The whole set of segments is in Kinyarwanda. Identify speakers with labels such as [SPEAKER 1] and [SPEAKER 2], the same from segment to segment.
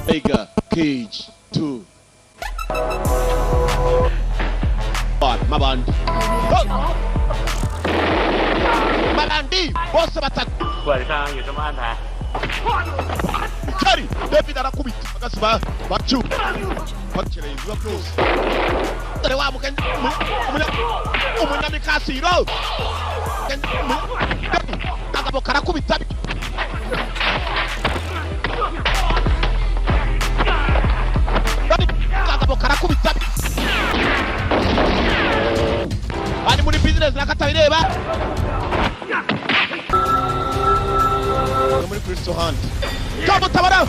[SPEAKER 1] Mega Cage 2. Mabandi. Mabandi. Bose batatu.
[SPEAKER 2] Barikanga yutamanta.
[SPEAKER 1] Kari David arakubita agasiba bacu. Bakire yuwa close. Dore wa mukanya umunyamikasiro. Agabo karakubita. Agabo karakubita. Ari muri business nakatabireba. Muri Crystal Hunt. Kabo tabara.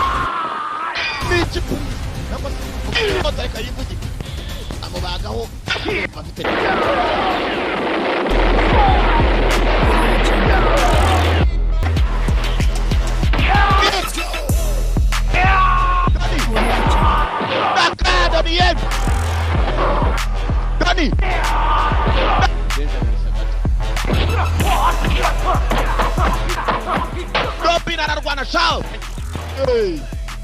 [SPEAKER 1] Nichi. Nako tareka yivugi. Amubagaho bafite. Let's go. Donnie. Donnie. Robin anarwana shao. Hey.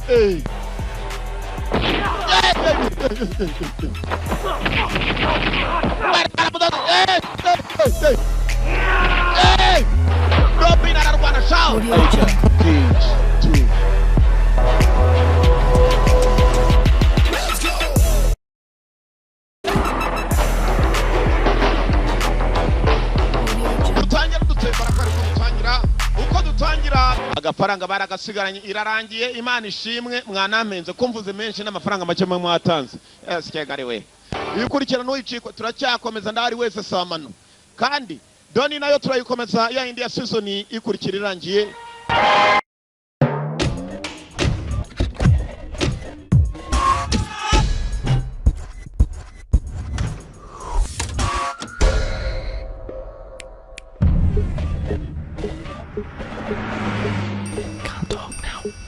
[SPEAKER 1] Hey. Hey. Robin anarwana shao. Cage 2. Agafaranga baragasigaranye irarangiye Imana ishimwe mwanamenze kumvuze menshi n'amafaranga make mwe mwatanze sikegari we ibikurikira no iciko turacyakomeza ndari wese samano kandi Donn nayo turayikomeza ya India season ikurikira irangiye